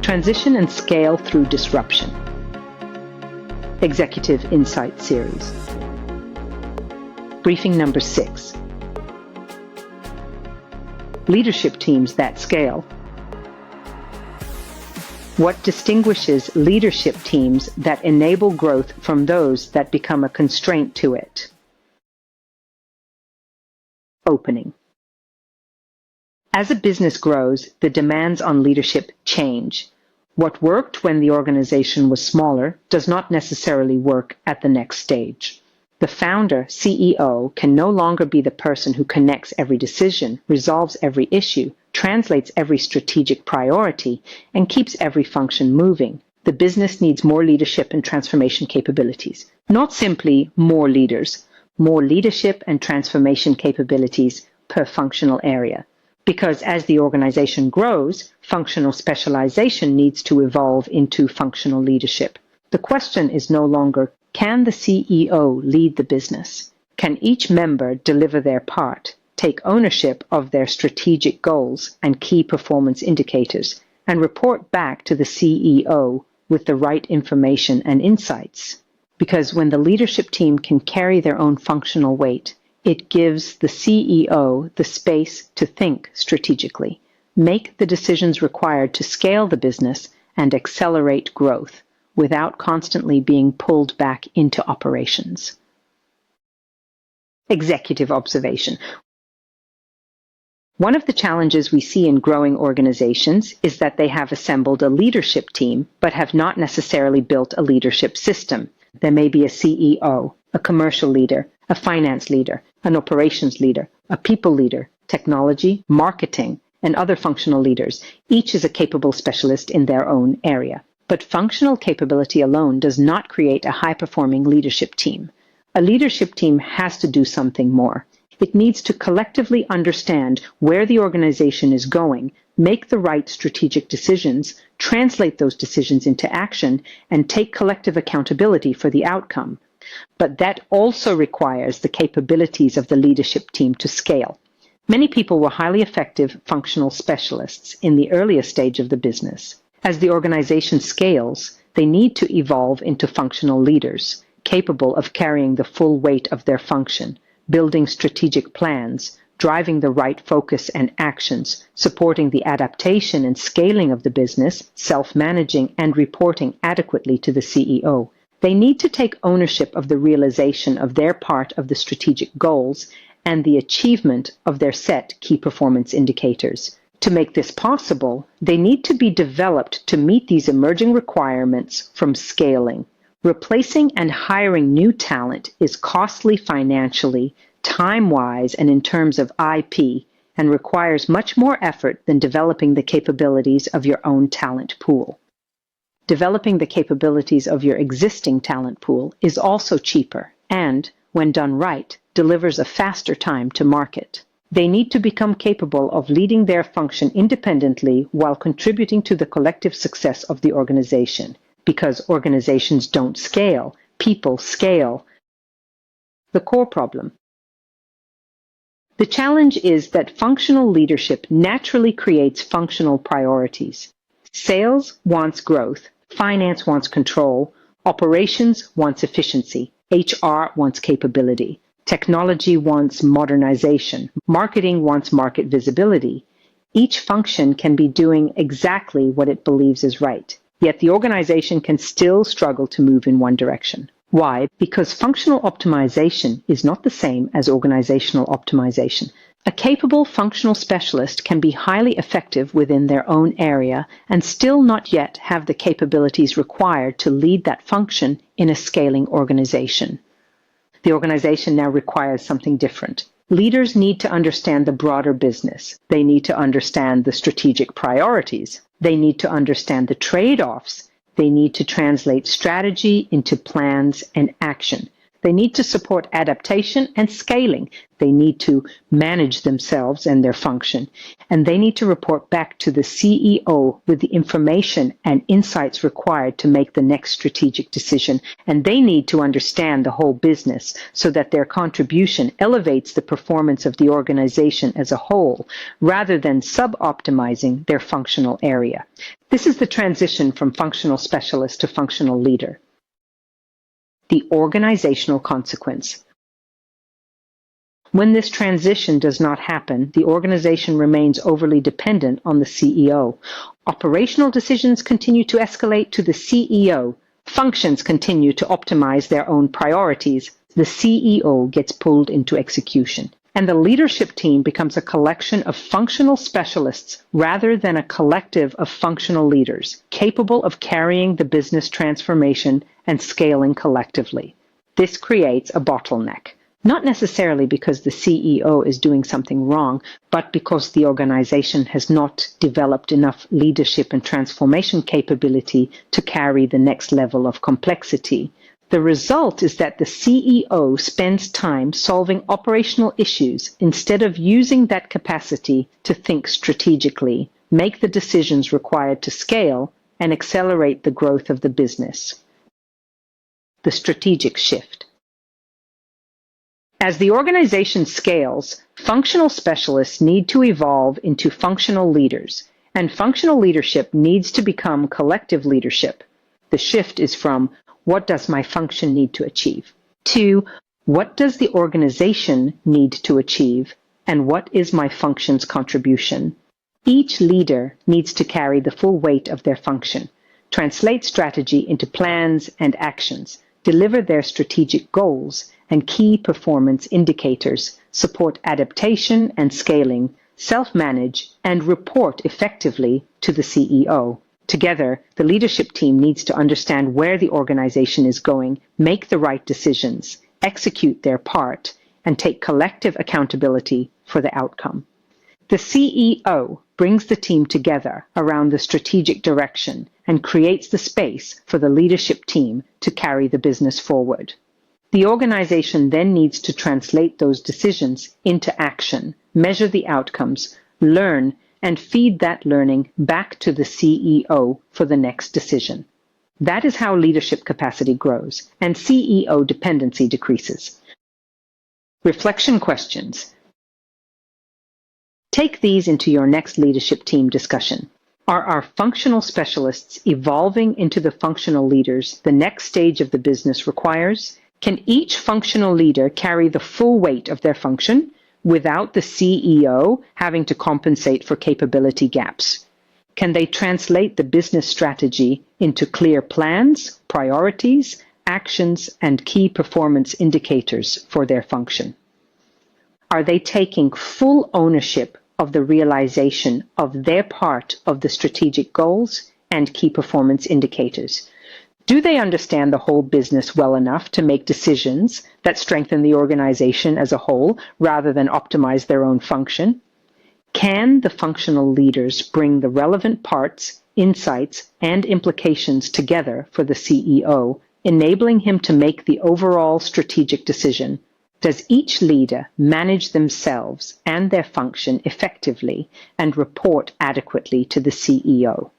Transition and Scale Through Disruption. Executive Insight Series. Briefing number 6. Leadership teams that scale. What distinguishes leadership teams that enable growth from those that become a constraint to it? Opening. As a business grows, the demands on leadership change. What worked when the organization was smaller does not necessarily work at the next stage. The founder, CEO, can no longer be the person who connects every decision, resolves every issue, translates every strategic priority, and keeps every function moving. The business needs more leadership and transformation capabilities. Not simply more leaders, more leadership and transformation capabilities per functional area. Because as the organization grows, functional specialization needs to evolve into functional leadership. The question is no longer, can the CEO lead the business? Can each member deliver their part, take ownership of their strategic goals and key performance indicators, and report back to the CEO with the right information and insights? Because when the leadership team can carry their own functional weight, it gives the CEO the space to think strategically, make the decisions required to scale the business, and accelerate growth without constantly being pulled back into operations. Executive observation. One of the challenges we see in growing organizations is that they have assembled a leadership team, but have not necessarily built a leadership system. There may be a CEO, a commercial leader, a finance leader, an operations leader, a people leader, technology, marketing, and other functional leaders. Each is a capable specialist in their own area. But functional capability alone does not create a high-performing leadership team. A leadership team has to do something more. It needs to collectively understand where the organization is going, make the right strategic decisions, translate those decisions into action, and take collective accountability for the outcome. But that also requires the capabilities of the leadership team to scale. Many people were highly effective functional specialists in the earliest stage of the business. As the organization scales, they need to evolve into functional leaders, capable of carrying the full weight of their function, building strategic plans, driving the right focus and actions, supporting the adaptation and scaling of the business, self-managing and reporting adequately to the CEO. They need to take ownership of the realization of their part of the strategic goals and the achievement of their set key performance indicators. To make this possible, they need to be developed to meet these emerging requirements from scaling. Replacing and hiring new talent is costly financially, time-wise, and in terms of IP, and requires much more effort than developing the capabilities of your own talent pool. Developing the capabilities of your existing talent pool is also cheaper and, when done right, delivers a faster time to market. They need to become capable of leading their function independently while contributing to the collective success of the organization. Because organizations don't scale, people scale. The core problem. The challenge is that functional leadership naturally creates functional priorities. Sales wants growth. Finance wants control, operations wants efficiency, HR wants capability, technology wants modernization, marketing wants market visibility. Each function can be doing exactly what it believes is right, yet the organization can still struggle to move in one direction. Why? Because functional optimization is not the same as organizational optimization. A capable functional specialist can be highly effective within their own area and still not yet have the capabilities required to lead that function in a scaling organization. The organization now requires something different. Leaders need to understand the broader business. They need to understand the strategic priorities. They need to understand the trade-offs. They need to translate strategy into plans and action. They need to support adaptation and scaling. They need to manage themselves and their function. And they need to report back to the CEO with the information and insights required to make the next strategic decision. And they need to understand the whole business so that their contribution elevates the performance of the organization as a whole, rather than sub-optimizing their functional area. This is the transition from functional specialist to functional leader. The organizational consequence. When this transition does not happen, the organization remains overly dependent on the CEO. Operational decisions continue to escalate to the CEO. Functions continue to optimize their own priorities. The CEO gets pulled into execution. And the leadership team becomes a collection of functional specialists rather than a collective of functional leaders, capable of carrying the business transformation and scaling collectively. This creates a bottleneck, not necessarily because the CEO is doing something wrong, but because the organization has not developed enough leadership and transformation capability to carry the next level of complexity. The result is that the CEO spends time solving operational issues instead of using that capacity to think strategically, make the decisions required to scale, and accelerate the growth of the business. The strategic shift. As the organization scales, functional specialists need to evolve into functional leaders, and functional leadership needs to become collective leadership. The shift is from what does my function need to achieve? To what does the organization need to achieve? And what is my function's contribution? Each leader needs to carry the full weight of their function, translate strategy into plans and actions, deliver their strategic goals and key performance indicators, support adaptation and scaling, self-manage, and report effectively to the CEO. Together, the leadership team needs to understand where the organization is going, make the right decisions, execute their part, and take collective accountability for the outcome. The CEO brings the team together around the strategic direction and creates the space for the leadership team to carry the business forward. The organization then needs to translate those decisions into action, measure the outcomes, learn, and feed that learning back to the CEO for the next decision. That is how leadership capacity grows and CEO dependency decreases. Reflection questions. Take these into your next leadership team discussion. Are our functional specialists evolving into the functional leaders the next stage of the business requires? Can each functional leader carry the full weight of their function without the CEO having to compensate for capability gaps? Can they translate the business strategy into clear plans, priorities, actions, and key performance indicators for their function? Are they taking full ownership of the realization of their part of the strategic goals and key performance indicators? Do they understand the whole business well enough to make decisions that strengthen the organization as a whole rather than optimize their own function? Can the functional leaders bring the relevant parts, insights, and implications together for the CEO, enabling him to make the overall strategic decision? Does each leader manage themselves and their function effectively and report adequately to the CEO?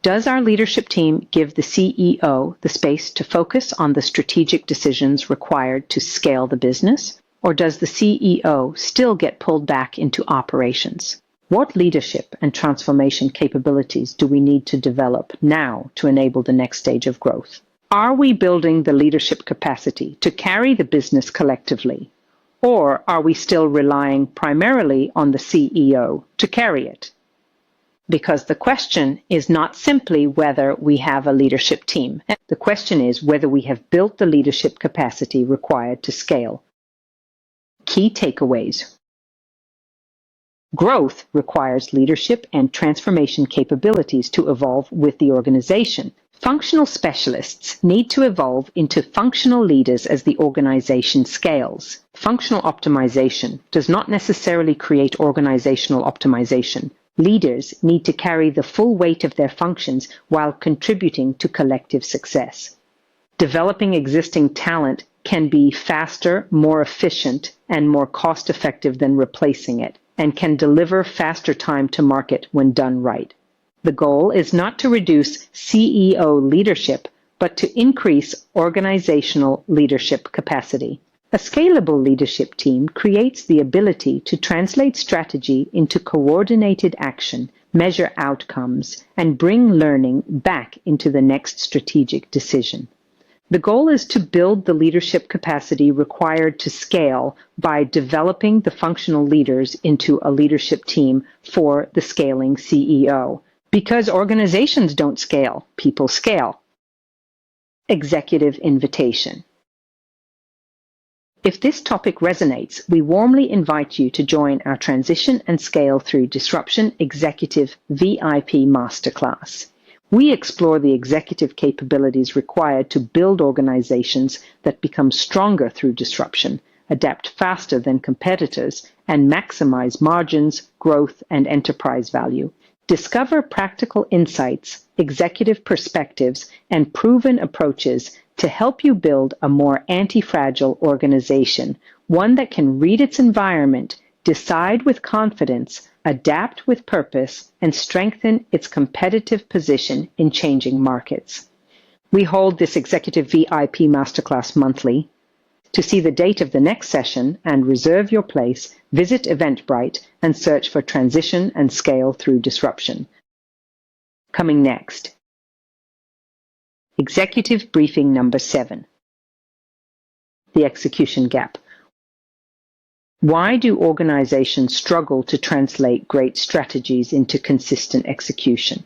Does our leadership team give the CEO the space to focus on the strategic decisions required to scale the business? Or does the CEO still get pulled back into operations? What leadership and transformation capabilities do we need to develop now to enable the next stage of growth? Are we building the leadership capacity to carry the business collectively? Or are we still relying primarily on the CEO to carry it? Because the question is not simply whether we have a leadership team. The question is whether we have built the leadership capacity required to scale. Key takeaways. Growth requires leadership and transformation capabilities to evolve with the organization. Functional specialists need to evolve into functional leaders as the organization scales. Functional optimization does not necessarily create organizational optimization. Leaders need to carry the full weight of their functions while contributing to collective success. Developing existing talent can be faster, more efficient, and more cost-effective than replacing it, and can deliver faster time to market when done right. The goal is not to reduce CEO leadership, but to increase organizational leadership capacity. A scalable leadership team creates the ability to translate strategy into coordinated action, measure outcomes, and bring learning back into the next strategic decision. The goal is to build the leadership capacity required to scale by developing the functional leaders into a leadership team for the scaling CEO. Because organizations don't scale, people scale. Executive invitation. If this topic resonates, we warmly invite you to join our Transition and Scale Through Disruption Executive VIP Masterclass. We explore the executive capabilities required to build organizations that become stronger through disruption, adapt faster than competitors, and maximize margins, growth, and enterprise value. Discover practical insights, executive perspectives, and proven approaches to help you build a more anti-fragile organization, one that can read its environment, decide with confidence, adapt with purpose, and strengthen its competitive position in changing markets. We hold this Executive VIP Masterclass monthly. To see the date of the next session and reserve your place, visit Eventbrite and search for Transition and Scale Through Disruption. Coming next. Executive Briefing Number 7. The Execution Gap. Why do organizations struggle to translate great strategies into consistent execution?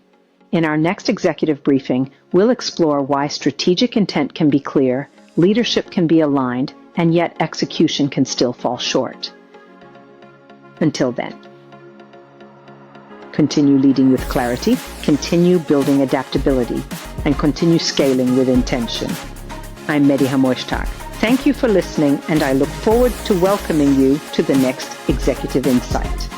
In our next executive briefing, we'll explore why strategic intent can be clear, leadership can be aligned, and yet execution can still fall short. Until then, continue leading with clarity, continue building adaptability, and continue scaling with intention. I'm Madiha Mouchtak. Thank you for listening, and I look forward to welcoming you to the next Executive Insight.